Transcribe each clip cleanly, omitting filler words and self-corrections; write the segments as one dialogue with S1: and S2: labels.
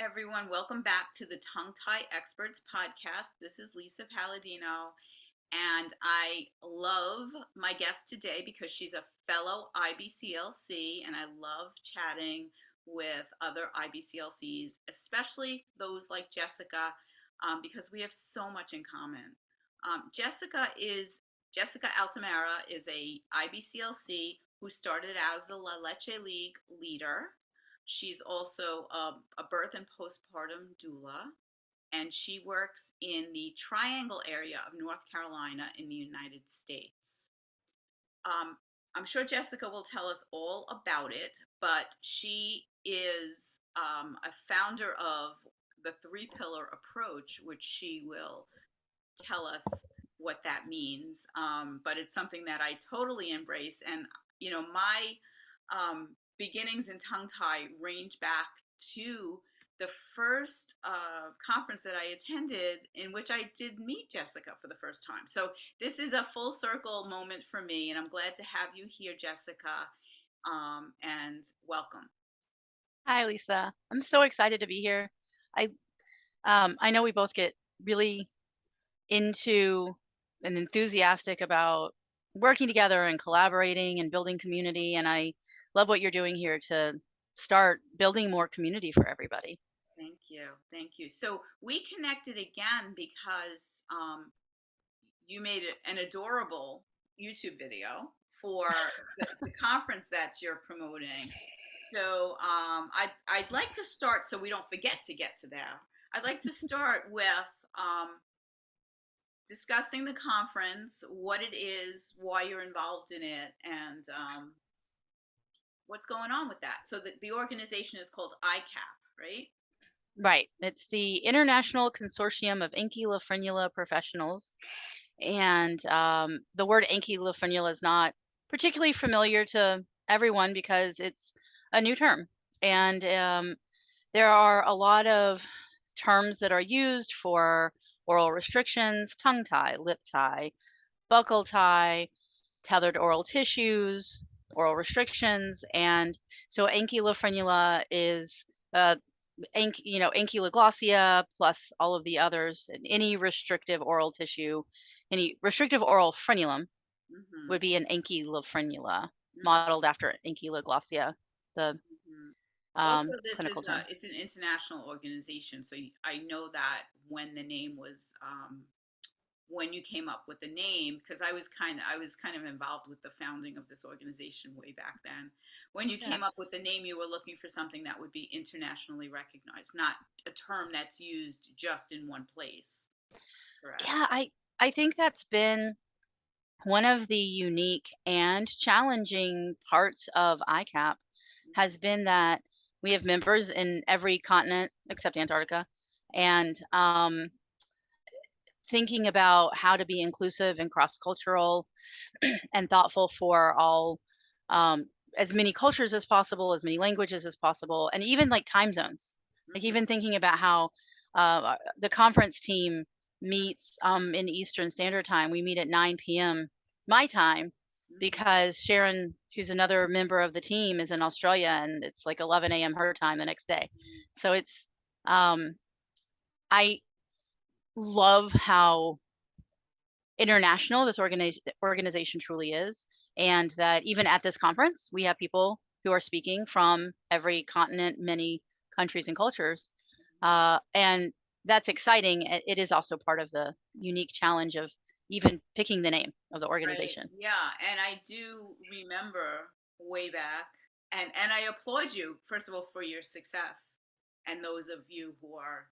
S1: everyone. Welcome back to the Tongue Tie Experts podcast. This is Lisa Palladino, and I love my guest today because she's a fellow IBCLC, and I love chatting with other IBCLCs, especially those like Jessica, because we have so much in common. Jessica Altemara is a IBCLC who started out as a Leche League Leader. She's also a birth and postpartum doula, and she works in the Triangle area of North Carolina in the United States. I'm sure Jessica will tell us all about it, but she is a founder of the three-pillar approach, which she will tell us what that means. But it's something that I totally embrace. And, my beginnings in tongue tie range back to the first conference that I attended in which I did meet Jessica for the first time. So this is a full circle moment for me, and I'm glad to have you here, Jessica, and welcome.
S2: Hi, Lisa. I'm so excited to be here. I I know we both get really into and enthusiastic about working together and collaborating and building community, and I love what you're doing here to start building more community for everybody.
S1: Thank you. Thank you. So we connected again because you made an adorable YouTube video for the conference that you're promoting. So I'd like to start so we don't forget to get to there. I'd like to start with discussing the conference, what it is, why you're involved in it, and what's going on with that. So the organization is called ICAP, right?
S2: Right. It's the International Consortium of Ankylofrenula Professionals, and the word ankylofrenula is not particularly familiar to everyone because it's a new term, and there are a lot of terms that are used for oral restrictions, tongue tie, lip tie, buccal tie, tethered oral tissues, oral restrictions, and so ankylofrenula is ankyloglossia plus all of the others, and any restrictive oral tissue, any restrictive oral frenulum
S1: Mm-hmm.
S2: would be an ankylofrenula,
S1: Mm-hmm.
S2: modeled after ankyloglossia, the
S1: Mm-hmm. Also, this is
S2: clinical term.
S1: it's an international organization, so I know that when the name was when you came up with the name, because I was kind of involved with the founding of this organization way back then. When you
S2: Yeah.
S1: came up with the name, you were looking for something that would be internationally recognized, not a term that's used just in one place. Correct.
S2: Yeah, I think that's been one of the unique and challenging parts of ICAP has been that we have members in every continent except Antarctica, and thinking about how to be inclusive and cross-cultural and thoughtful for all, um, as many cultures as possible, as many languages as possible, and even like time zones. Like
S1: Mm-hmm.
S2: even thinking about how the conference team meets in Eastern Standard Time. We meet at 9 p.m. my time
S1: Mm-hmm.
S2: because Sharon, who's another member of the team, is in Australia and it's like 11 a.m. her time the next day. So it's um, I love how international this organization truly is, and that even at this conference we have people who are speaking from every continent, many countries and cultures, and that's exciting. It is also part of the unique challenge of even picking the name of the
S1: Right.
S2: organization.
S1: Yeah, and I do remember way back, and I applaud you first of all for your success, and those of you who are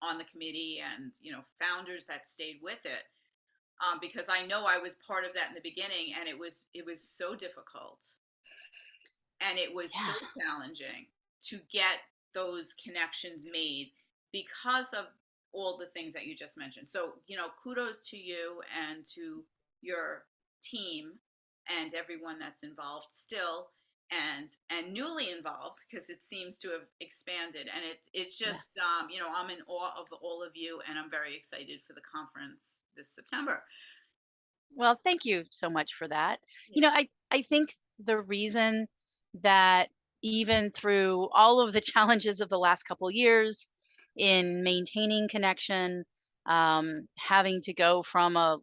S1: on the committee and founders that stayed with it, because I know I was part of that in the beginning, and it was so difficult, and it was so
S2: Yeah.
S1: challenging to get those connections made because of all the things that you just mentioned. So, kudos to you and to your team and everyone that's involved still and newly involved, because it seems to have expanded, and it's
S2: Yeah.
S1: just I'm in awe of all of you, and I'm very excited for the conference this September.
S2: Well, thank you so much for that.
S1: Yeah.
S2: I think the reason that even through all of the challenges of the last couple years in maintaining connection, having to go from a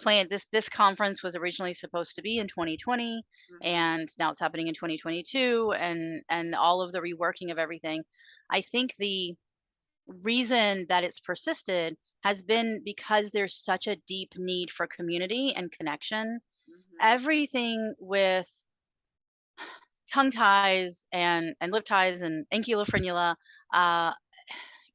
S2: plan. This conference was originally supposed to be in 2020,
S1: Mhm.
S2: and now it's happening in 2022, and all of the reworking of everything. I think the reason that it's persisted has been because there's such a deep need for community and connection.
S1: Mhm.
S2: Everything with tongue ties and lip ties and ankylofrenula uh,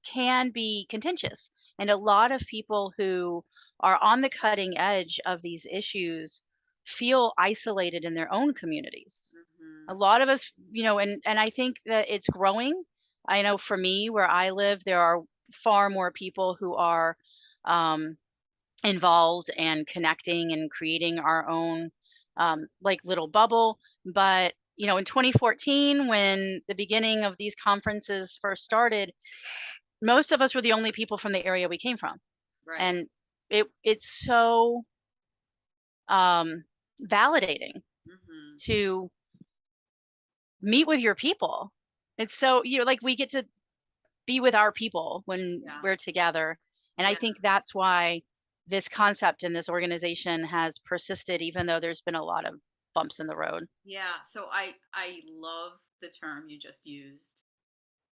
S2: can be contentious. And a lot of people who are on the cutting edge of these issues feel isolated in their own communities. A
S1: Mhm.
S2: lot of us, and I think that it's growing. I know for me, where I live, there are far more people who are um, involved and connecting and creating our own like little bubble. But in 2014, when the beginning of these conferences first started, most of us were the only people from the area we came from,
S1: Right.
S2: and it's so um, validating
S1: Mhm.
S2: to meet with your people. It's so like we get to be with our people when
S1: Yeah.
S2: we're together, and I
S1: Yeah.
S2: think that's why this concept and this organization has persisted, even though there's been a lot of bumps in the road.
S1: Yeah. So I love the term you just used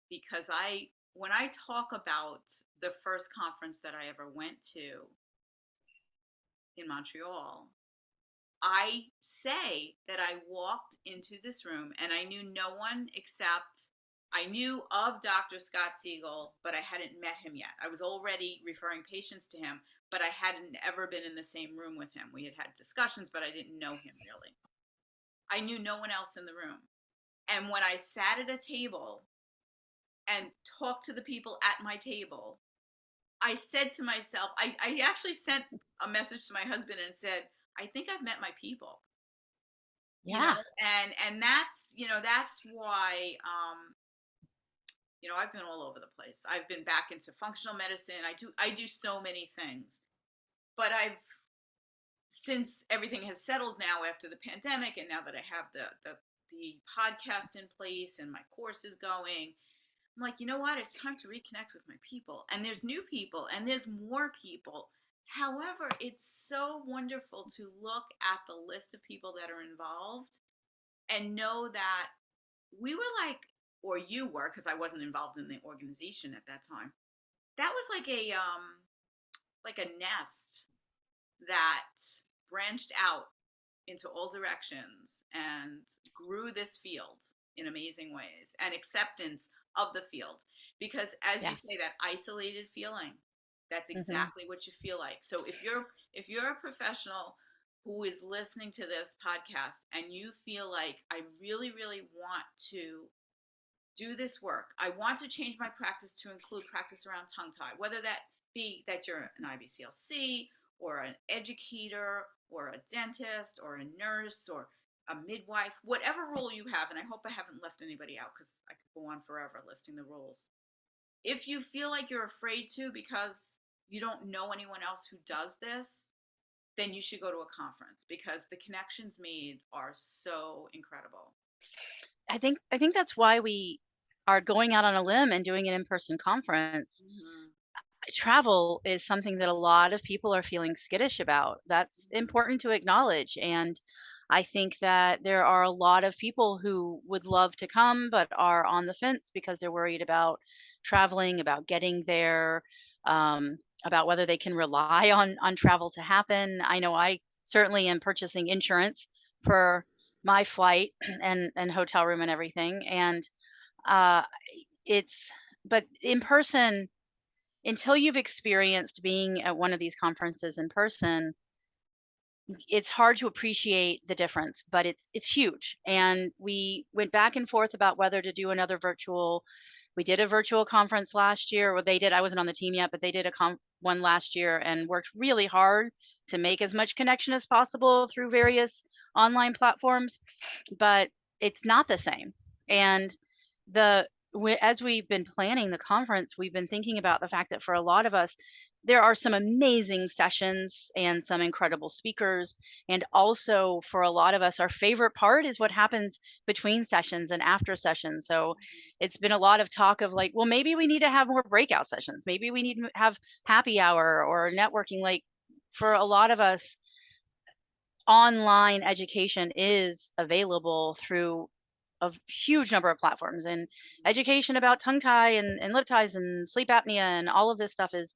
S1: because I when I talk about the first conference that I ever went to in Montreal, I say that I walked into this room and I knew no one except I knew of Dr. Scott Siegel, but I hadn't met him yet. I was already referring patients to him, but I hadn't ever been in the same room with him. We had had discussions, but I didn't know him really. I knew no one else in the room. And when I sat at a table and talked to the people at my table, I said to myself, I actually sent a message to my husband and said, I think I've met my people.
S2: Yeah.
S1: And that's why I've been all over the place. I've been back into functional medicine. I do so many things, but I've since everything has settled now after the pandemic, and now that I have the podcast in place and my course is going, I'm like, you know what? It's time to reconnect with my people. And there's new people and there's more people. However, it's so wonderful to look at the list of people that are involved and know that we were like, or you were, because I wasn't involved in the organization at that time. That was like a nest that branched out into all directions and grew this field in amazing ways and acceptance of the field, because as you
S2: Yeah.
S1: say, that isolated feeling, that's
S2: Hmm.
S1: exactly what you feel like. So if you're a professional who is listening to this podcast and you feel like I really really want to do this work. I want to change my practice to include practice around tongue tie, whether that be that you're an IBCLC or an educator or a dentist or a nurse or a midwife, whatever role you have. And I hope I haven't left anybody out because I could go on forever listing the roles. If you feel like you're afraid to because you don't know anyone else who does this, then you should go to a conference because the connections made are so incredible.
S2: I think that's why we are going out on a limb and doing an in-person conference.
S1: Mm-hmm.
S2: Travel is something that a lot of people are feeling skittish about. That's
S1: Mm-hmm.
S2: important to acknowledge. And I think that there are a lot of people who would love to come but are on the fence because they're worried about traveling, about getting there, about whether they can rely on travel to happen. I know I certainly am purchasing insurance for my flight and hotel room and everything. And uh, it's but in person, until you've experienced being at one of these conferences in person, it's hard to appreciate the difference, but it's huge. And we went back and forth about whether to do another virtual. We did a virtual conference last year. Well, they did. I wasn't on the team yet, but they did one last year and worked really hard to make as much connection as possible through various online platforms. But it's not the same. And the as we've been planning the conference, we've been thinking about the fact that for a lot of us, there are some amazing sessions and some incredible speakers. And also, for a lot of us, our favorite part is what happens between sessions and after sessions. So it's been a lot of talk of like, well, maybe we need to have more breakout sessions. Maybe we need to have happy hour or networking. Like, for a lot of us, online education is available through a huge number of platforms, and education about tongue tie and lip ties and sleep apnea and all of this stuff is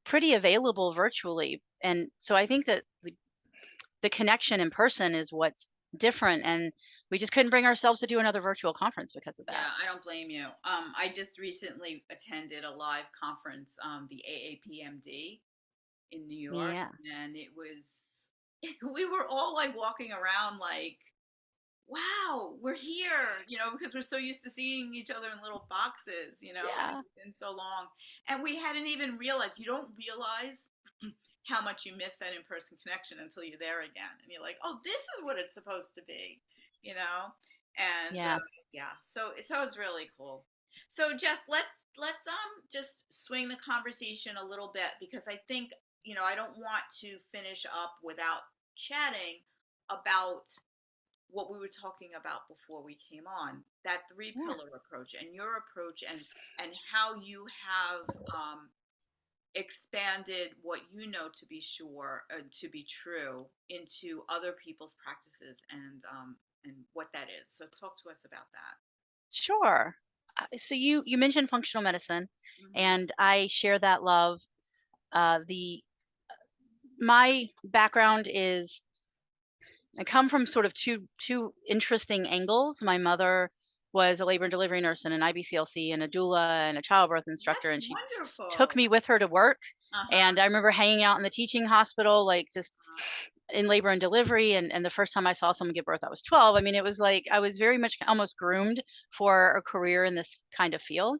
S2: pretty available virtually. And so I think that the connection in person is what's different, and we just couldn't bring ourselves to do another virtual conference because of that.
S1: Yeah, I don't blame you. I just recently attended a live conference, the AAPMD in New York,
S2: Yeah.
S1: and it was we were all like walking around like, wow, we're here, because we're so used to seeing each other in little boxes, and
S2: Yeah.
S1: it's been so long. And we hadn't even realized, you don't realize how much you miss that in-person connection until you're there again. And you're like, oh, this is what it's supposed to be, you know? And
S2: Yeah.
S1: yeah, so it's really cool. So Jess, let's just swing the conversation a little bit, because I think, I don't want to finish up without chatting about what we were talking about before we came on, that three
S2: Yeah.
S1: pillar approach and your approach, and how you have expanded what you know to be sure, to be true, into other people's practices, and what that is. So talk to us about that.
S2: Sure. So you mentioned functional medicine,
S1: Mm-hmm.
S2: and I share that love. The My background is, I come from sort of two interesting angles. My mother was a labor and delivery nurse and an IBCLC and a doula and a childbirth instructor,
S1: That's
S2: and she took
S1: wonderful.
S2: me with her to work.
S1: Uh-huh.
S2: And I remember hanging out in the teaching hospital, like just
S1: Uh-huh.
S2: in labor and delivery. And the first time I saw someone give birth, I was 12. I mean, it was like I was very much almost groomed for a career in this kind of field.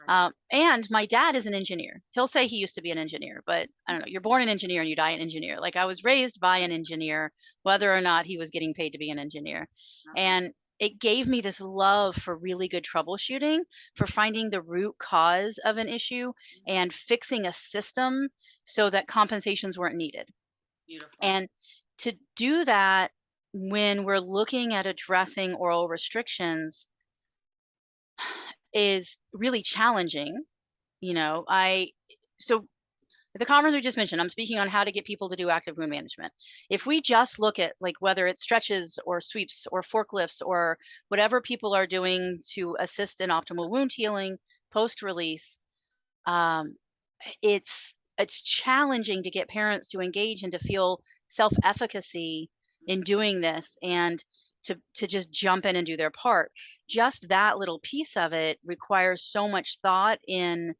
S1: Right.
S2: And my dad is an engineer. He'll say he used to be an engineer, but I don't know. You're born an engineer and you die an engineer. Like, I was raised by an engineer, whether or not he was getting paid to be an engineer.
S1: Uh-huh.
S2: And it gave me this love for really good troubleshooting, for finding the root cause of an issue and fixing a system so that compensations weren't needed.
S1: Beautiful.
S2: And to do that, when we're looking at addressing oral restrictions, is really challenging. I so the conference we just mentioned, I'm speaking on how to get people to do active wound management. If we just look at like whether it's stretches or sweeps or forklifts or whatever people are doing to assist in optimal wound healing post release, um, it's challenging to get parents to engage and to feel self efficacy in doing this, and to just jump in and do their part. Just that little piece of it requires so much thought in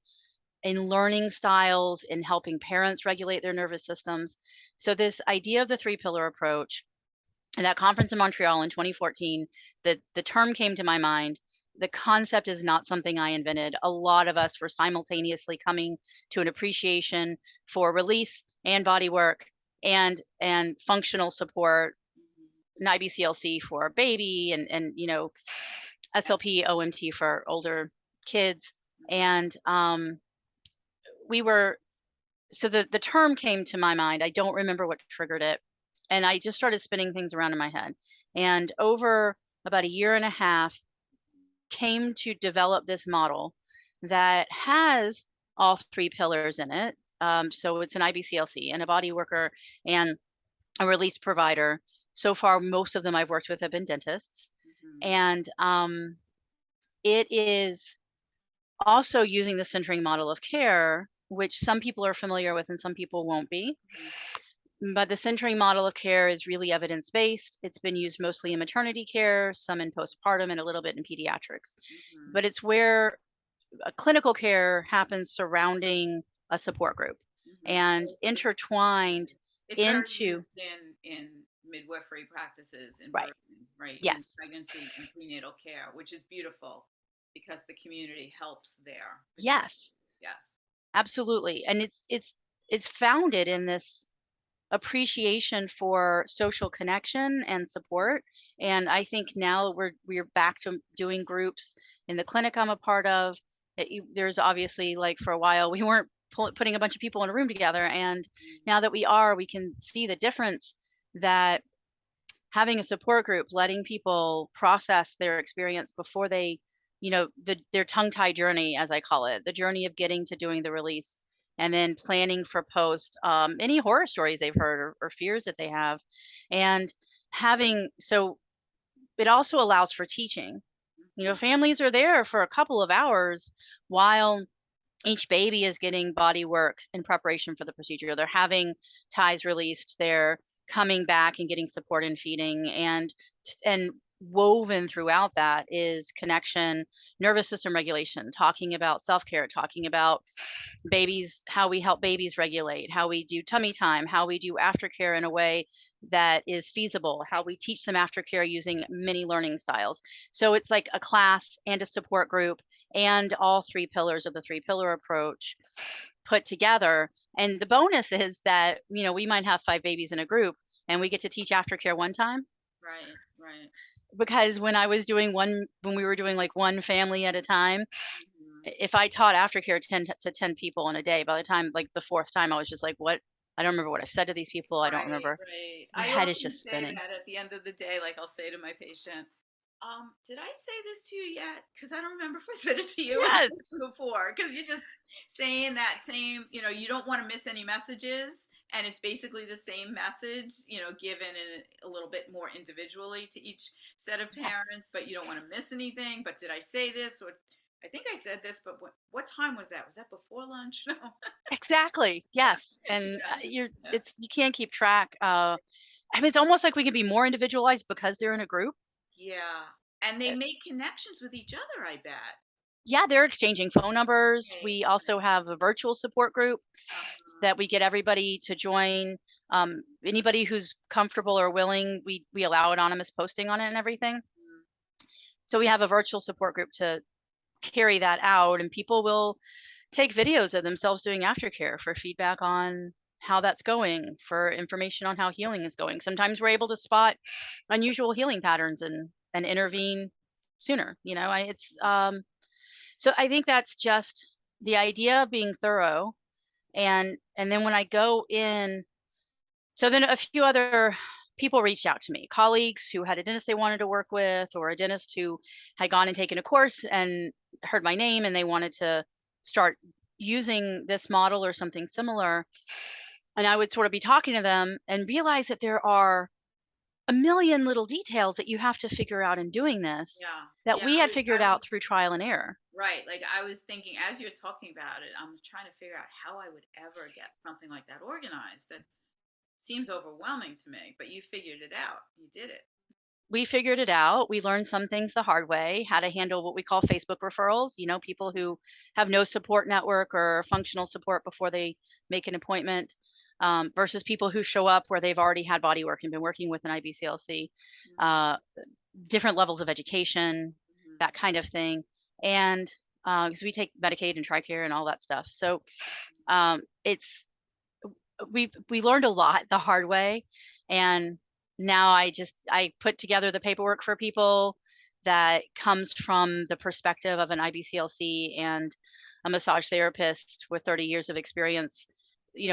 S2: learning styles, in helping parents regulate their nervous systems. So this idea of the three pillar approach, and that conference in Montreal in 2014, the term came to my mind. The concept is not something I invented. A lot of us were simultaneously coming to an appreciation for release and body work and functional support,
S1: Mm-hmm.
S2: an IBCLC for baby, and SLP OMT for older kids.
S1: Mm-hmm.
S2: And we were so the term came to my mind. I don't remember what triggered it, and I just started spinning things around in my head. And over about a year and a half, came to develop this model that has all three pillars in it. So it's an IBCLC and a body worker and a release provider. So far, most of them I've worked with have been dentists,
S1: Mm-hmm.
S2: and it is also using the centering model of care, which some people are familiar with and some people won't be.
S1: Mm-hmm.
S2: But the centering model of care is really evidence based. It's been used mostly in maternity care, some in postpartum, and a little bit in pediatrics.
S1: Mm-hmm.
S2: But it's where clinical care happens surrounding a support group
S1: Mm-hmm.
S2: and intertwined
S1: It's very
S2: into,
S1: used in midwifery practices, in
S2: right.
S1: birthing, right, in
S2: Yes.
S1: pregnancy and prenatal care, which is beautiful, because the community helps there. The
S2: Yes.
S1: communities, yes.
S2: Absolutely. And it's founded in this appreciation for social connection and support. And I think now we're back to doing groups in the clinic I'm a part of. There's obviously, like, for a while we weren't putting a bunch of people in a room together, and now that we are, we can see the difference that having a support group, letting people process their experience before they, their tongue tie journey, as I call it, the journey of getting to doing the release, and then planning for post, any horror stories they've heard, or fears that they have. And having, so it also allows for teaching.
S1: Mhm.
S2: Families are there for a couple of hours while each baby is getting body work in preparation for the procedure. They're having ties released. They're coming back and getting support in feeding, and woven throughout that is connection, nervous system regulation, talking about self-care, talking about babies, how we help babies regulate, how we do tummy time, how we do aftercare in a way that is feasible, how we teach them aftercare using many learning styles. So it's like a class and a support group and all three pillars of the three pillar approach put together. And the bonus is that, we might have 5 babies in a group and we get to teach aftercare one time.
S1: Right, right.
S2: Because when we were doing like one family at a time,
S1: Mhm.
S2: if I taught aftercare to 10 people in a day, by the time, like, the fourth time, I was just like, what? I don't remember what I've said to these people. I don't
S1: Right,
S2: remember.
S1: right.
S2: My
S1: I
S2: head is
S1: often
S2: just
S1: say
S2: spinning.
S1: that at the end of the day, like I'll say to my patient, did I say this to you yet? Because I don't remember if I said it to you
S2: Yes.
S1: before. Because you're just saying that same, you don't want to miss any messages. And it's basically the same message, given in a little bit more individually to each set of
S2: Yeah.
S1: parents, but you don't want to miss anything. But did I say this? Or I think I said this, but what time was that? Was that before lunch? No.
S2: Exactly. Yes. And
S1: Yeah. Yeah.
S2: you can't keep track. I mean, it's almost like we can be more individualized because they're in a group.
S1: Yeah. And they
S2: Uh,
S1: make connections with each other, I bet.
S2: Yeah, they're exchanging phone numbers.
S1: Right.
S2: We also have a virtual support group
S1: Uh-huh.
S2: that we get everybody to join. Anybody who's comfortable or willing, we allow anonymous posting on it and everything.
S1: Mm.
S2: So we have a virtual support group to carry that out, and people will take videos of themselves doing aftercare for feedback on how that's going, for information on how healing is going. Sometimes we're able to spot unusual healing patterns and intervene sooner. So I think that's just the idea of being thorough. And then when I go in, so then a few other people reached out to me, colleagues who had a dentist they wanted to work with, or a dentist who had gone and taken a course and heard my name and they wanted to start using this model or something similar. And I would sort of be talking to them and realize that there are a million little details that you have to figure out in doing this
S1: Yeah.
S2: that
S1: Yeah.
S2: we
S1: I
S2: had
S1: was,
S2: figured
S1: I
S2: out
S1: was
S2: through trial and error.
S1: right. Like I was thinking as you're talking about it, I'm trying to figure out how I would ever get something like that organized. That seems overwhelming to me, but you figured it out. You did it.
S2: We figured it out. We learned some things the hard way, how to handle what we call Facebook referrals, people who have no support network or functional support before they make an appointment, versus people who show up where they've already had body work and been working with an IBCLC, uh, different levels of education,
S1: Mm-hmm.
S2: that kind of thing. And because we take Medicaid and TRICARE and all that stuff. So it's we learned a lot the hard way, and now I put together the paperwork for people that comes from the perspective of an IBCLC and a massage therapist with 30 years of experience,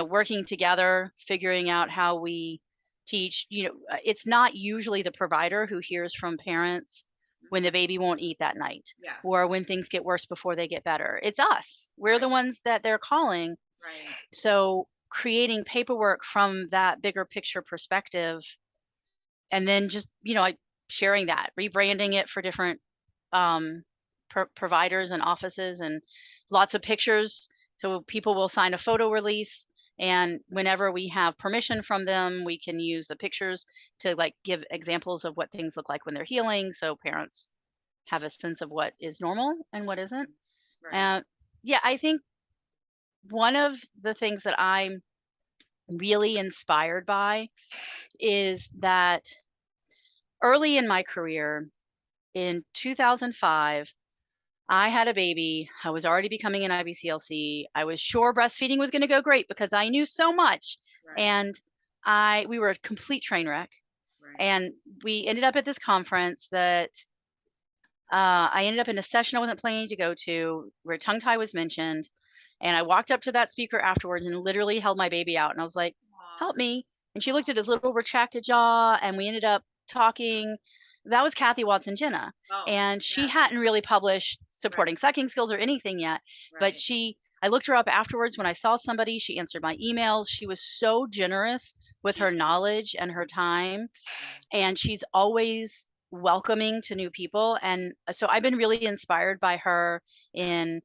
S2: working together, figuring out how we teach. It's not usually the provider who hears from parents when
S1: Mm-hmm.
S2: the baby won't eat that night,
S1: Yes.
S2: or when things get worse before they get better. It's us. We're
S1: Right.
S2: the ones that they're calling.
S1: Right.
S2: So creating paperwork from that bigger picture perspective, and then just, sharing that, rebranding it for different um, providers and offices, and lots of pictures. So people will sign a photo release. And whenever we have permission from them, we can use the pictures to, like, give examples of what things look like when they're healing. So parents have a sense of what is normal and what isn't.
S1: Right.
S2: And yeah, I think one of the things that I'm really inspired by is that early in my career, in 2005, I had a baby. I was already becoming an IBCLC. I was sure breastfeeding was going to go great because I knew so much.
S1: Right.
S2: And we were a complete train wreck,
S1: Right.
S2: and we ended up at this conference that I ended up in a session I wasn't planning to go to where tongue tie was mentioned. And I walked up to that speaker afterwards and literally held my baby out. And I was like,
S1: Aw.
S2: help me. And she looked at his little retracted jaw and we ended up talking. That was Kathy Watson Jenna.
S1: Oh,
S2: And she
S1: yes.
S2: hadn't really published
S1: Right.
S2: supporting sucking skills or anything yet. But
S1: Right.
S2: I looked her up afterwards when I saw somebody. She answered my emails. She was so generous with
S1: She
S2: her
S1: is.
S2: knowledge and her time,
S1: Yeah.
S2: and she's always welcoming to new people. And so I've been really inspired by her in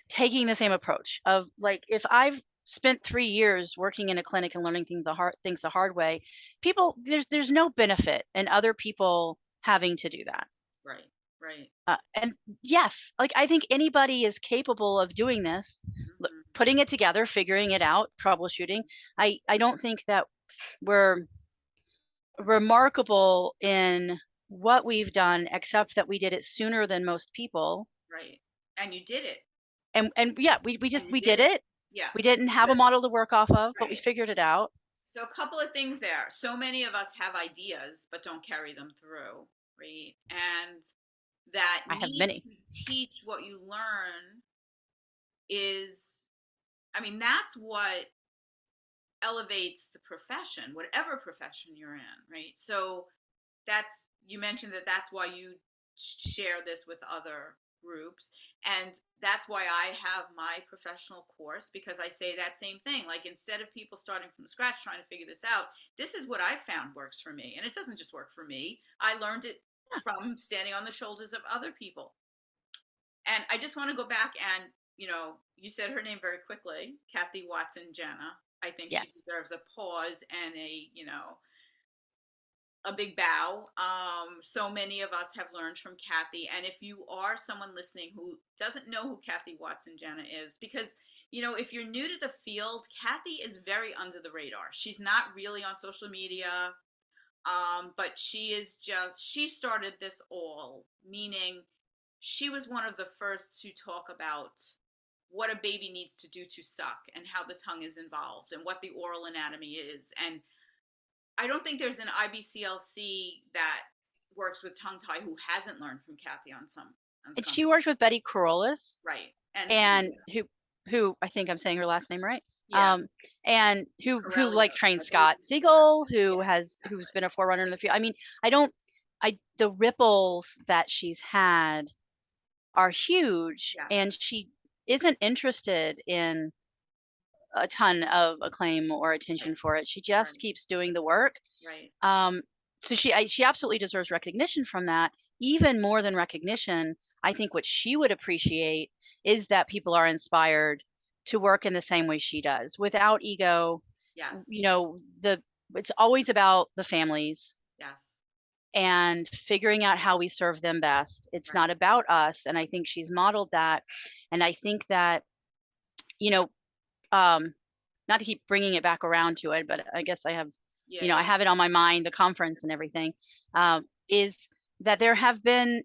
S2: taking the same approach of like, if I've spent 3 years working in a clinic and learning things the hard way, people, there's no benefit in other people having to do that.
S1: Right. Right.
S2: And yes, like I think anybody is capable of doing this,
S1: Mhm.
S2: putting it together, figuring it out, troubleshooting. I don't think that we're remarkable in what we've done, except that we did it sooner than most people.
S1: Right. And you did it.
S2: And yeah,
S1: And you
S2: we
S1: did
S2: did
S1: it.
S2: it.
S1: Yeah.
S2: We didn't have a
S1: Because
S2: model to work off of, but we
S1: right.
S2: figured it out.
S1: So a couple of things there. So many of us have ideas but don't carry them through, right? And that
S2: I have
S1: need
S2: many.
S1: to teach what you learn is, I mean, that's what elevates the profession, whatever profession you're in, right? So that's, you mentioned that that's why you share this with other groups, and that's why I have my professional course, because I say that same thing, like instead of people starting from scratch trying to figure this out, this is what I found works for me, and it doesn't just work for me, I learned it
S2: Yeah.
S1: from standing on the shoulders of other people. And I just want to go back and, you said her name very quickly, Kathy Watson Jenna. I think she
S2: Yes.
S1: deserves a pause and a big bow. So many of us have learned from Kathy. And if you are someone listening who doesn't know who Kathy Watson Jenna is, because, if you're new to the field, Kathy is very under the radar. She's not really on social media, but she started this all, meaning she was one of the first to talk about what a baby needs to do to suck and how the tongue is involved and what the oral anatomy is. And I don't think there's an IBCLC that works with tongue tie who hasn't learned from Kathy on
S2: And
S1: some
S2: she worked with Betty Carolus,
S1: right. And
S2: and who I think I'm saying her last name right.
S1: yeah,
S2: Um, and who
S1: Corellia,
S2: like trained
S1: I believe
S2: Scott
S1: it's Corellia.
S2: Siegel,
S1: Yeah,
S2: who's
S1: exactly.
S2: been a forerunner in the field. I mean, I don't I the ripples that she's had are huge,
S1: Yes,
S2: and she isn't interested in a ton of acclaim or
S1: right,
S2: attention for it. She
S1: right,
S2: just keeps doing the work.
S1: right.
S2: Um, so she absolutely deserves recognition from that. Even more than recognition, I think what she would appreciate is that people are inspired to work in the same way she does, without ego.
S1: Yes,
S2: The it's always about the families
S1: yes,
S2: and figuring out how we serve them best. It's
S1: right.
S2: not about us, and I think she's modeled that. And I think that you know um, not to keep bringing it back around to it, but I guess
S1: Yeah,
S2: I
S1: yeah,
S2: have it on my mind, the conference and everything, is that there have been,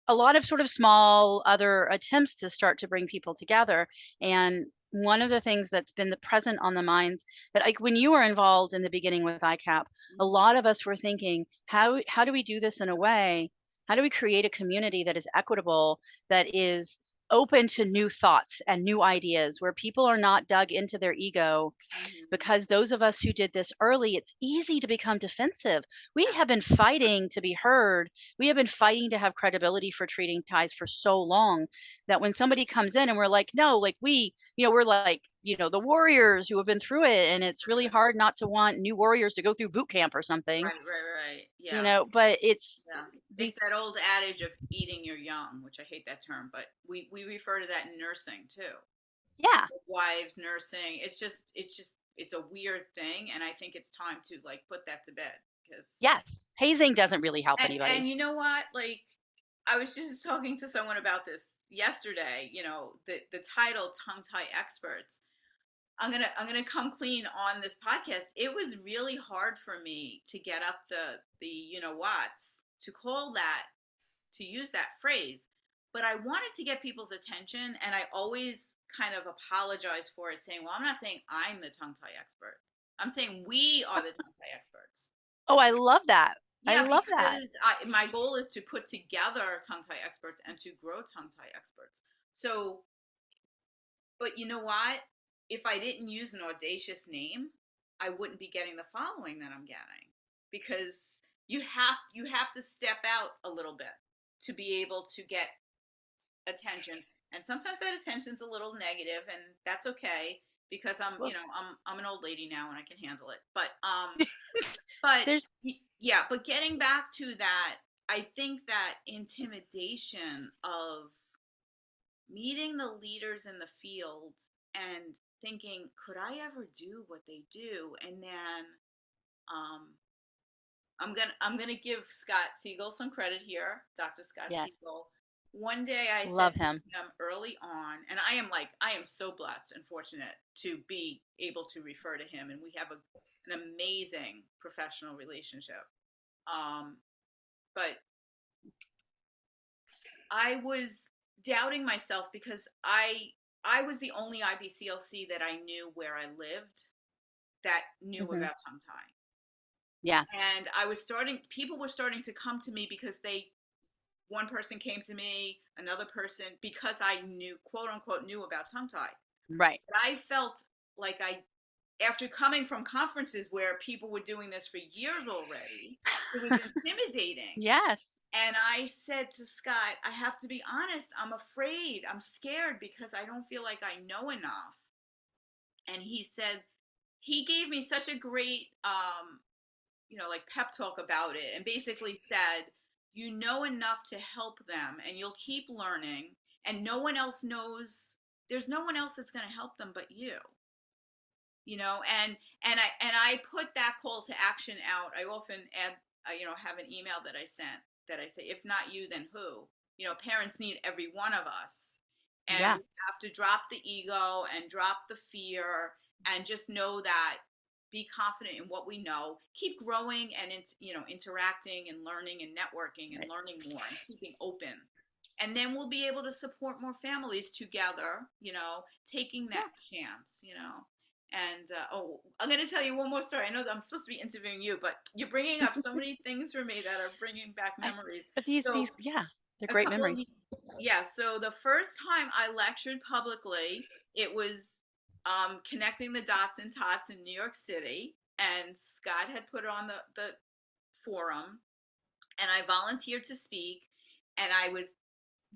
S2: a lot of sort of small other attempts to start to bring people together. And one of the things that's been the present on the minds that, like, when you were involved in the beginning with ICAP, a
S1: mhm,
S2: lot of us were thinking, how do we do this in a way? How do we create a community that is equitable, that is open to new thoughts and new ideas, where people are not dug into their ego?
S1: mhm.
S2: Because those of us who did this early, it's easy to become defensive. We
S1: Yeah,
S2: have been fighting to be heard. We have been fighting to have credibility for treating ties for so long, that when somebody comes in and we're like, no, like we're like, the warriors who have been through it, and it's really
S1: right,
S2: hard not to want new warriors to go through boot camp or something,
S1: right, right, right. Yeah,
S2: but it's
S1: yeah.
S2: the
S1: It's that old adage of eating your young, which I hate that term, but we refer to that in nursing too.
S2: yeah,
S1: Wives nursing. It's a weird thing, and I think it's time to like put that to bed, because
S2: yes, hazing doesn't really help
S1: and
S2: anybody.
S1: you know what? Like I was just talking to someone about this yesterday. The title tongue tie experts. I'm gonna come clean on this podcast. It was really hard for me to get up the whats to call that, to use that phrase, but I wanted to get people's attention, and I always kind of apologize for it, saying, well, I'm not saying I'm the tongue tie expert. I'm saying we are the tongue tie experts.
S2: Oh, I love that. I
S1: Yeah,
S2: love that.
S1: because my goal is to put together tongue tie experts and to grow tongue tie experts. So, but you know what? If I didn't use an audacious name, I wouldn't be getting the following that I'm getting, because you have to step out a little bit to be able to get attention. And sometimes that attention's a little negative, and that's okay, because
S2: Well,
S1: I'm an old lady now and I can handle it. But
S2: there's
S1: yeah, but getting back to that, I think that intimidation of meeting the leaders in the field and thinking, could I ever do what they do? And then um, I'm gonna give Scott Siegel some credit here, Dr. Scott
S2: yes,
S1: Siegel. One day I said
S2: love
S1: to
S2: him.
S1: him early on, and I am so blessed and fortunate to be able to refer to him, and we have an amazing professional relationship. Um, but I was doubting myself because I was the only IBCLC that I knew where I lived that knew
S2: Hmm.
S1: about tongue tie.
S2: Yeah,
S1: And people were starting to come to me because one person came to me, another person, because I knew, quote unquote, knew about tongue tie.
S2: right.
S1: But I felt like after coming from conferences where people were doing this for years already, it was intimidating.
S2: Yes.
S1: And I said to Scott, I have to be honest, I'm afraid, I'm scared because I don't feel like I know enough. And he gave me such a great, like pep talk about it, and basically said, you know enough to help them and you'll keep learning, and no one else knows, there's no one else that's going to help them but you. And I put that call to action out. I often have an email that I sent that I say, if not you, then who? Parents need every one of us, and
S2: Yeah,
S1: we have to drop the ego and drop the fear, and just know that, be confident in what we know, keep growing and interacting and learning and networking and
S2: right.
S1: learning more and keeping open, and then we'll be able to support more families together, taking
S2: Yeah.
S1: that chance. And I'm going to tell you one more story. I know that I'm supposed to be interviewing you, but you're bringing up so many things for me that are bringing back
S2: I,
S1: memories.
S2: but these,
S1: So
S2: yeah, they're
S1: a
S2: great
S1: couple of
S2: memories.
S1: yeah. So the first time I lectured publicly, it was connecting the dots and tots in New York City, and Scott had put it on the forum, and I volunteered to speak, and I was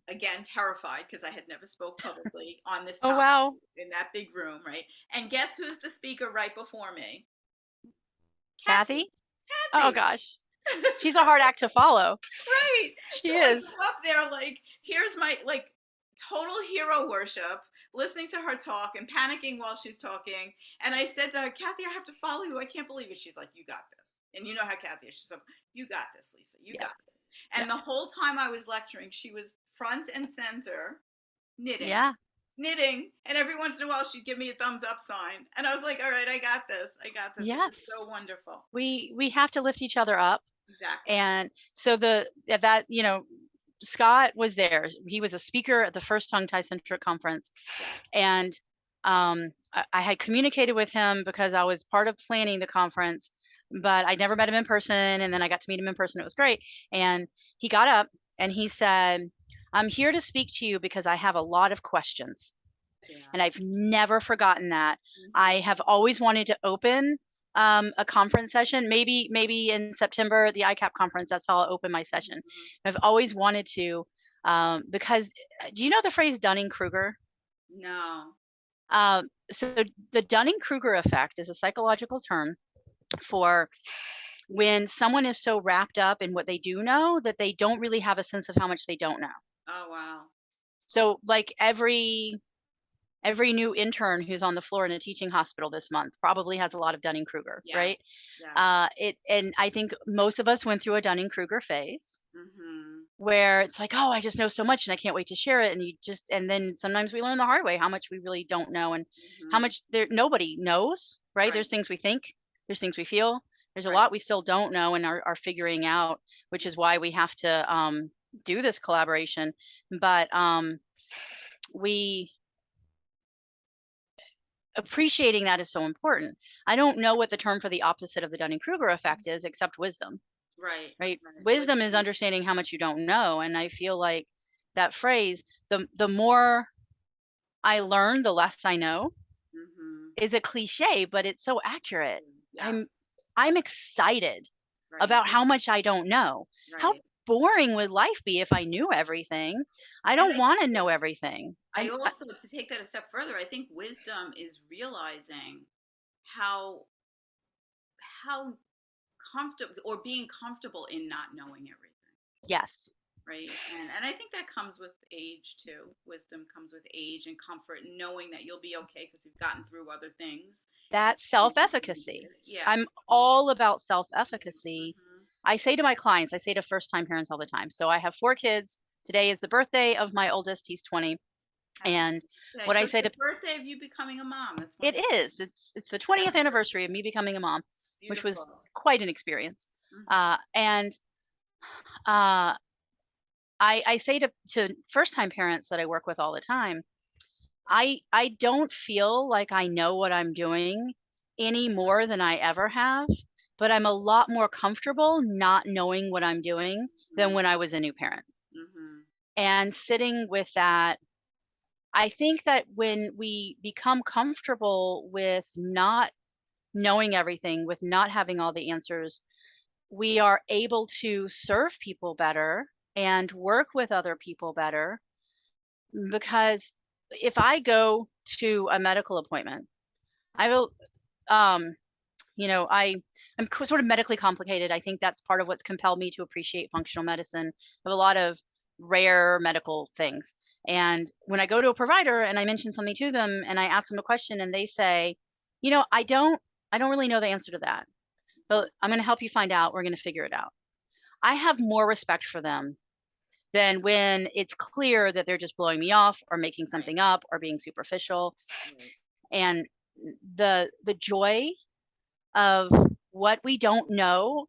S1: again terrified because I had never spoke publicly on this
S2: Oh,
S1: topic
S2: wow.
S1: in that big room, right? And guess who's the speaker right before me? Kathy.
S2: Kathy? Oh,
S1: Kathy.
S2: gosh. She's a hard act to follow.
S1: Right.
S2: She
S1: So I
S2: is.
S1: go up there like, here's my like total hero worship, listening to her talk and panicking while she's talking. And I said to her, Kathy, I have to follow you. I can't believe it. She's like, you got this. And you know how Kathy is. She's like, you got this, Lisa. You
S2: Yeah.
S1: got this.
S2: Yeah.
S1: And the whole time I was lecturing, she was front and center knitting,
S2: Yeah.
S1: knitting, and every once in a while she'd give me a thumbs up sign, and I was like, all right, I got this, it was
S2: Yes.
S1: so wonderful.
S2: We have to lift each other up.
S1: Exactly.
S2: And so that, Scott was there. He was a speaker at the first Tongue Tie Centric conference.
S1: Yeah.
S2: And I had communicated with him because I was part of planning the conference, but I never met him in person. And then I got to meet him in person. It was great. And he got up and he said, I'm here to speak to you because I have a lot of questions.
S1: Yeah.
S2: And I've never forgotten that. I
S1: Mm-hmm.
S2: have always wanted to open a conference session. Maybe in September, the ICAP conference. That's how I'll open my session.
S1: Mm-hmm.
S2: I've always wanted to, because do you know the phrase Dunning Kruger?
S1: No.
S2: So the Dunning Kruger effect is a psychological term for when someone is so wrapped up in what they do know that they don't really have a sense of how much they don't know.
S1: Oh wow.
S2: So like every new intern who's on the floor in a teaching hospital this month probably has a lot of Dunning-Kruger,
S1: Yes.
S2: right?
S1: Yes.
S2: And I think most of us went through a Dunning-Kruger phase
S1: Mm-hmm.
S2: where it's like, oh, I just know so much and I can't wait to share it. And then sometimes we learn the hard way how much we really don't know and how
S1: Mm-hmm.
S2: much nobody knows, right?
S1: Right.
S2: There's things we think, there's things we feel, there's a
S1: Right.
S2: lot we still don't know and are figuring out, which is why we have to do this collaboration. But we appreciating that is so important. I don't know what the term for the opposite of the Dunning-Kruger effect is except wisdom,
S1: Right,
S2: right?
S1: right.
S2: Wisdom is
S1: Wisdom.
S2: understanding how much you don't know, and I feel like that phrase, the more I learn, the less I know,
S1: Mm-hmm.
S2: is a cliche, but it's so accurate.
S1: Yes,
S2: I'm I'm excited
S1: right,
S2: about how much I don't know. How
S1: right.
S2: boring would life be if I knew everything? I
S1: And
S2: don't want to know everything.
S1: I also, to take that a step further, I think wisdom is realizing how how comfortable, or being comfortable in not knowing everything,
S2: Yes,
S1: right? And I think that comes with age too. Wisdom comes with age and comfort, and knowing that you'll be okay because you've gotten through other things. And
S2: that's self-efficacy.
S1: yeah.
S2: I'm all about self-efficacy.
S1: Hmm.
S2: I say to my clients, I say to first-time parents all the time. So I have 4 kids. Today is the birthday of my oldest. He's 20.
S1: Happy
S2: And
S1: birthday!
S2: what
S1: So
S2: I
S1: it's
S2: say
S1: the
S2: to
S1: birthday of you becoming a mom. That's
S2: it
S1: wonderful.
S2: is, it's the 20th anniversary of me becoming a mom, which was
S1: Beautiful.
S2: quite an experience.
S1: Hmm.
S2: And uh, I say to first-time parents that I work with all the time, I don't feel like I know what I'm doing any more than I ever have, but I'm a lot more comfortable not knowing what I'm doing than when I was a new parent.
S1: Hmm.
S2: And sitting with that, I think that when we become comfortable with not knowing everything, with not having all the answers, we are able to serve people better and work with other people better. Because if I go to a medical appointment, I will, um, sort of medically complicated. I think that's part of what's compelled me to appreciate functional medicine. I have a lot of rare medical things. And when I go to a provider and I mention something to them and I ask them a question and they say, I don't really know the answer to that, but I'm going to help you find out. We're going to figure it out. I have more respect for them than when it's clear that they're just blowing me off or making
S1: Right,
S2: something up or being superficial.
S1: right.
S2: And the joy of what we don't know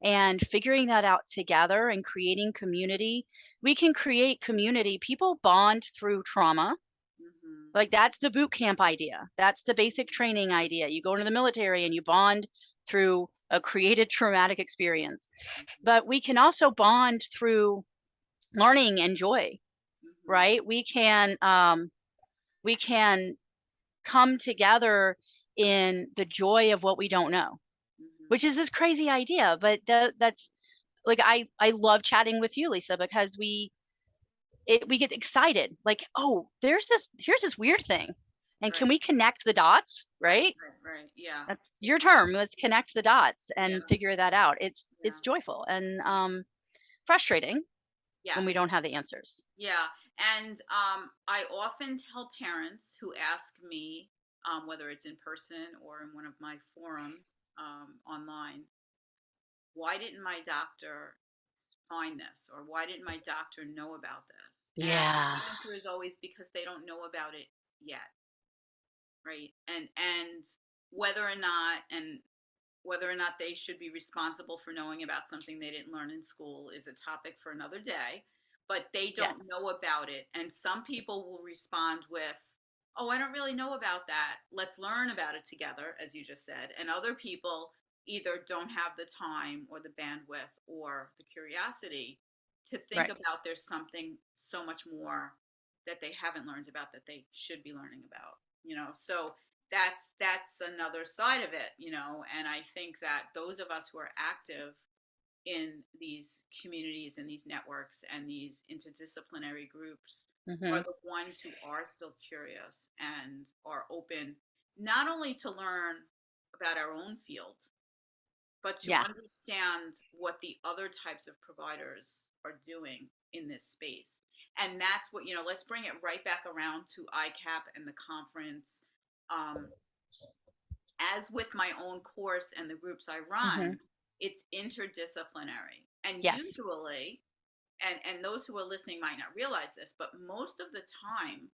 S2: and figuring that out together and creating community. We can create community. People bond through trauma.
S1: Hmm.
S2: Like that's the boot camp idea. That's the basic training idea. You go into the military and you bond through a created traumatic experience. But we can also bond through learning and joy,
S1: Hmm.
S2: right? We can come together in the joy of what we don't know,
S1: Hmm.
S2: which is this crazy idea. But that's like I love chatting with you, Lisa, because we get excited. Like, oh, here's this weird thing, and can
S1: Right,
S2: we connect the dots?
S1: right,
S2: Right?
S1: right, right. Yeah,
S2: That's your term. Let's connect the dots
S1: yeah,
S2: and figure that out.
S1: yeah.
S2: It's joyful and frustrating when we
S1: Yes,
S2: don't have the answers.
S1: yeah. And I often tell parents who ask me, whether it's in person or in one of my forums online, why didn't my doctor find this? Or why didn't my doctor know about this? And
S2: Yeah.
S1: the answer is always because they don't know about it yet, right? And whether or not and whether or not they should be responsible for knowing about something they didn't learn in school is a topic for another day, but they
S2: Yes.
S1: don't know about it. And some people will respond with, oh, I don't really know about that. Let's learn about it together, as you just said. And other people either don't have the time or the bandwidth or the curiosity to think
S2: Right.
S1: about there's something so much more that they haven't learned about that they should be learning about, so that's another side of it, and I think that those of us who are active in these communities and these networks and these interdisciplinary groups are
S2: Hmm.
S1: the ones who are still curious and are open not only to learn about our own field but to
S2: Yeah.
S1: understand what the other types of providers are doing in this space. And that's what, let's bring it right back around to ICAP and the conference. Um, as with my own course and the groups I
S2: Hmm.
S1: run, it's interdisciplinary. And
S2: Yes.
S1: usually, and those who are listening might not realize this, but most of the time,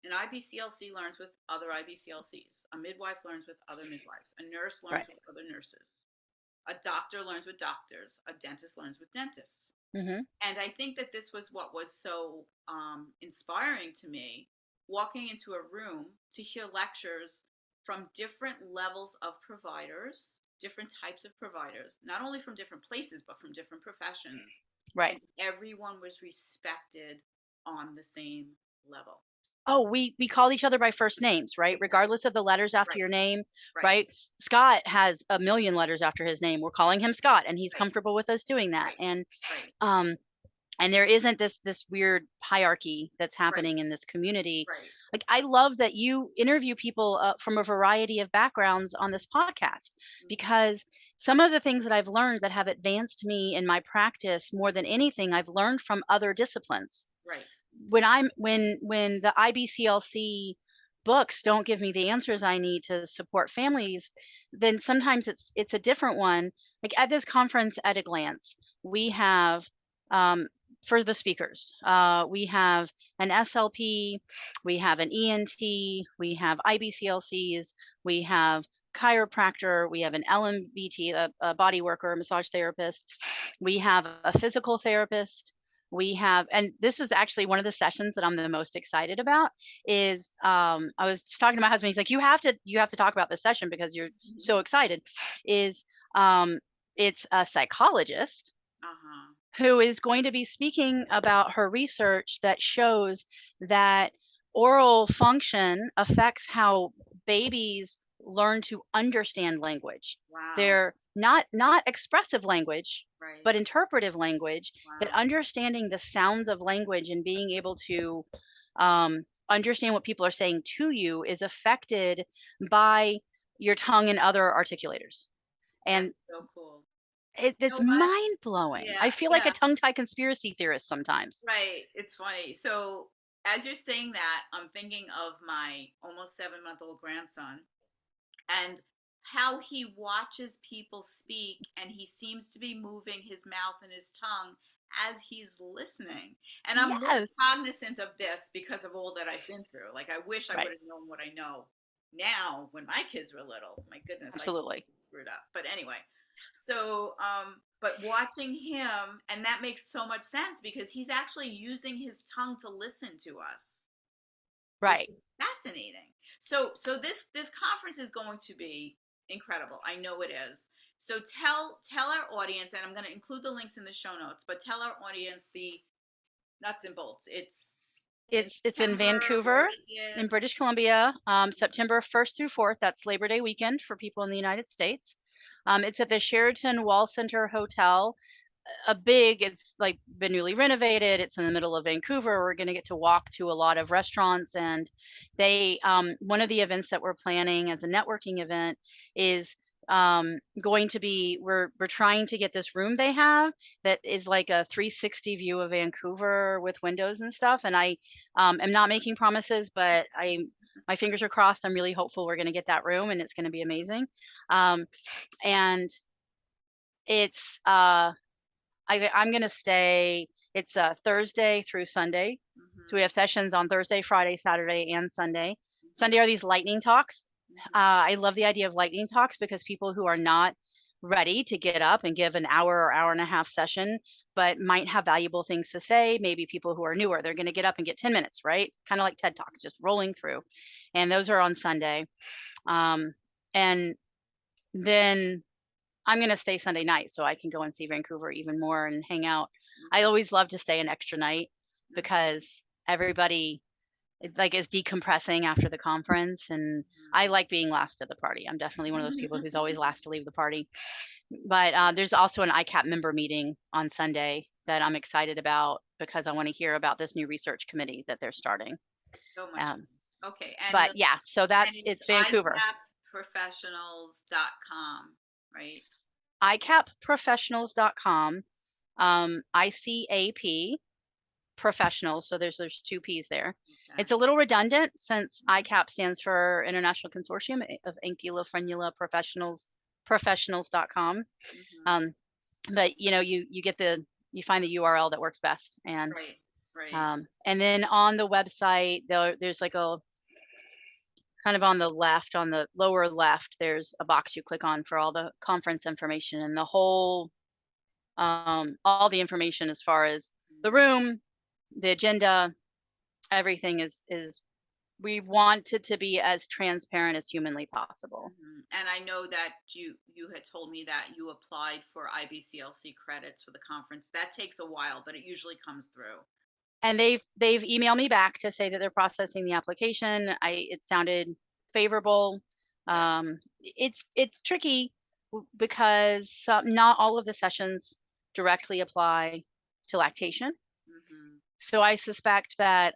S1: an IBCLC learns with other IBCLCs, a midwife learns with other midwives, a nurse learns
S2: Right.
S1: with other nurses, a doctor learns with doctors, a dentist learns with dentists.
S2: Hmm.
S1: And I think that this was what was so inspiring to me, walking into a room to hear lectures from different levels of providers, different types of providers, not only from different places, but from different professions. And
S2: Right.
S1: everyone was respected on the same level.
S2: Oh, we call each other by first names, right?
S1: Exactly.
S2: Regardless of the letters after
S1: Right.
S2: your name,
S1: Right.
S2: right? Scott has a million letters after his name. We're calling him Scott, and he's
S1: Right.
S2: comfortable with us doing that.
S1: Right. Right.
S2: Um, and there isn't this weird hierarchy that's
S1: Right.
S2: happening in this community.
S1: Right.
S2: Like, I love that you interview people from a variety of backgrounds on this podcast,
S1: Hmm.
S2: because some of the things that I've learned that have advanced me in my practice more than anything, I've learned from other disciplines.
S1: Right.
S2: When the IBCLC books don't give me the answers I need to support families, then sometimes it's a different one. Like at this conference at a glance, we have um, for the speakers, we have an SLP, we have an ENT, we have IBCLCs, we have chiropractor, we have an LMBT, a body worker, a massage therapist, we have a physical therapist, we have, and this is actually one of the sessions that I'm the most excited about, is I was just talking to my husband, he's like, you have to talk about this session because you're so excited, is um it's a psychologist
S1: Uh-huh.
S2: who is going to be speaking about her research that shows that oral function affects how babies learn to understand language.
S1: Wow.
S2: They're not expressive language,
S1: Right.
S2: but interpretive language, that
S1: Wow.
S2: understanding the sounds of language and being able to understand what people are saying to you is affected by your tongue and other articulators.
S1: That's
S2: And
S1: so cool. You
S2: it's
S1: know what?
S2: mind blowing.
S1: Yeah.
S2: I feel like a
S1: Yeah.
S2: tongue-tied conspiracy theorist sometimes.
S1: Right. It's funny. So as you're saying that, I'm thinking of my almost 7-month-old grandson and how he watches people speak and he seems to be moving his mouth and his tongue as he's listening. And I'm more
S2: Yes,
S1: cognizant of this because of all that I've been through. Like I wish I would
S2: right.
S1: have known what I know now when my kids were little. My goodness, I
S2: Absolutely.
S1: screwed up. But anyway, so but watching him, and that makes so much sense because he's actually using his tongue to listen to us, which
S2: Right.
S1: is fascinating. So this conference is going to be incredible. I know it is. So tell our audience, and I'm going to include the links in the show notes, but tell our audience the nuts and bolts. It's in
S2: It's in
S1: September. Where
S2: Vancouver
S1: is it?
S2: in British Columbia, September 1st through 4th. That's Labor Day weekend for people in the United States. It's at the Sheraton Wall Center Hotel. It's like been newly renovated. It's in the middle of Vancouver. We're going to get to walk to a lot of restaurants, and they one of the events that we're planning as a networking event is going to be, we're trying to get this room they have that is like a 360 view of Vancouver with windows and stuff, and I am not making promises, but my fingers are crossed. I'm really hopeful we're going to get that room and it's going to be amazing. And it's I'm gonna stay. It's Thursday through Sunday, so we
S1: Mm-hmm.
S2: have sessions on Thursday, Friday, Saturday, and Sunday.
S1: Mm-hmm.
S2: Sunday are these lightning talks.
S1: Mm-hmm.
S2: I love the idea of lightning talks because people who are not ready to get up and give an hour or hour and a half session, but might have valuable things to say. Maybe people who are newer, they're going to get up and get 10 minutes, right? Kind of like TED Talks, just rolling through. And those are on Sunday. Um, and then I'm gonna stay Sunday night so I can go and see Vancouver even more and hang out. I
S1: Mm-hmm.
S2: always love to stay an extra night
S1: Mm-hmm.
S2: because everybody is decompressing after the conference, and I like being last at the party. I'm definitely one of those people who's always last to leave the party. But there's also an ICAP member meeting on Sunday that I'm excited about because I want to hear about this new research committee that they're starting.
S1: So much
S2: Um,
S1: fun. Okay,
S2: but yeah, so
S1: and it's
S2: it's Vancouver.
S1: icapprofessionals.com, right?
S2: ICAPprofessionals.com. ICAP professionals. So there's two P's there.
S1: Okay.
S2: It's a little redundant since ICAP stands for International Consortium of Ankylofrenula Professionals.com.
S1: Mm-hmm.
S2: Um, but you find the URL that works best,
S1: Right. Right.
S2: and then on the website there's like a kind of on the left, on the lower left, there's a box you click on for all the conference information, and the whole all the information as far as the room, the agenda, everything is we want it to be as transparent as humanly possible.
S1: And I know that you had told me that you applied for IBCLC credits for the conference. That takes a while, but it usually comes through.
S2: And they've emailed me back to say that they're processing the application. It sounded favorable.
S1: Good.
S2: It's tricky because not all of the sessions directly apply to lactation.
S1: Hmm.
S2: So I suspect that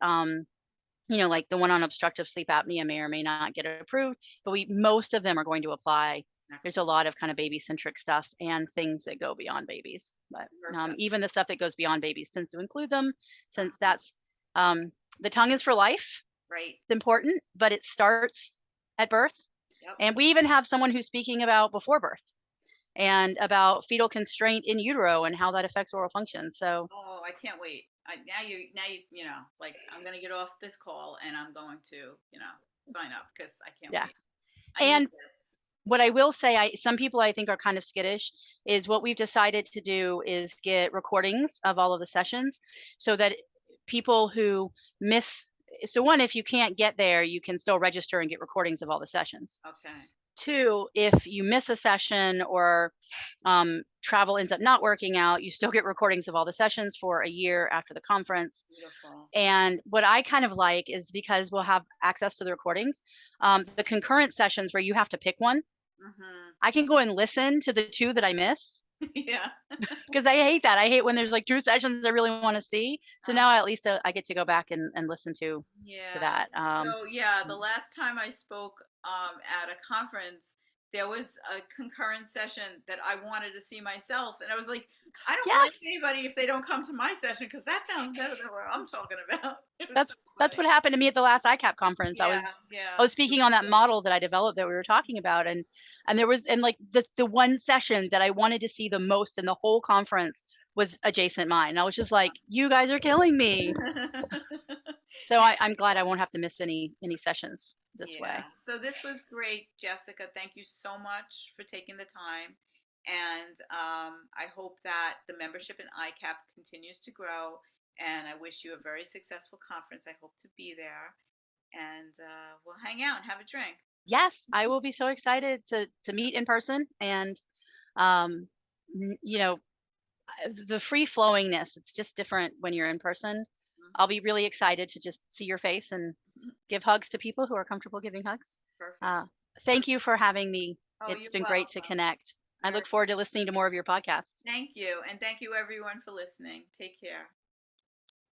S2: like the one on obstructive sleep apnea may or may not get approved, but most of them are going to apply. There's a
S1: Excellent.
S2: lot of kind of baby centric stuff and things that go beyond babies, but
S1: Perfect.
S2: even the stuff that goes beyond babies tends to include them, since
S1: Uh-huh.
S2: that's the tongue is for life.
S1: Right.
S2: It's important, but it starts at birth.
S1: Yep.
S2: And we even have someone who's speaking about before birth and about fetal constraint in utero and how that affects oral function. So
S1: Oh, I can't wait. Like I'm gonna get off this call and I'm going to, sign up because I can't
S2: yeah.
S1: wait. I need
S2: And
S1: this.
S2: what I will say, some people I think are kind of skittish, is what we've decided to do is get recordings of all of the sessions so that people who miss, so one, if you can't get there, you can still register and get recordings of all the sessions.
S1: Okay.
S2: Two, if you miss a session or travel ends up not working out, you still get recordings of all the sessions for a year after the conference.
S1: Beautiful.
S2: And what I kind of like is, because we'll have access to the recordings, the concurrent sessions where you have to pick one,
S1: Hmm.
S2: I can go and listen to the 2 that I miss,
S1: Yeah.
S2: because I hate that. I hate when there's, like, 2 sessions I really wanna see. So now
S1: Uh-huh.
S2: at least, I get to go back and listen to
S1: Yeah.
S2: that.
S1: So yeah, the last time I spoke at a conference, there was a concurrent session that I wanted to see myself, and I was like, I don't blame
S2: Yes,
S1: anybody if they don't come to my session because that sounds better than what I'm talking about. It was so
S2: that's
S1: funny.
S2: what happened to me at the last ICAP conference. I
S1: Yeah,
S2: was I
S1: yeah,
S2: was
S1: it was
S2: speaking on that
S1: great.
S2: model that I developed that we were talking about, and there was, and, like, the one session that I wanted to see the most in the whole conference was adjacent mine. And I was just like, "You guys are killing me." So I'm glad I won't have to miss any sessions this
S1: Yeah.
S2: way.
S1: So this was great, Jessica. Thank you so much for taking the time. And I hope that the membership in ICAP continues to grow. And I wish you a very successful conference. I hope to be there. And we'll hang out and have a drink.
S2: Yes, I will be so excited to meet in person, and um the free flowingness, it's just different when you're in person. I'll be
S1: Hmm.
S2: really excited to just see your face and give hugs to people who are comfortable giving hugs.
S1: Perfect.
S2: Uh, Thank you for having me.
S1: Oh,
S2: It's
S1: you're
S2: been great to
S1: welcome.
S2: connect. I
S1: All right.
S2: look forward to listening to more of your podcasts.
S1: Thank you. And thank you, everyone, for listening. Take care.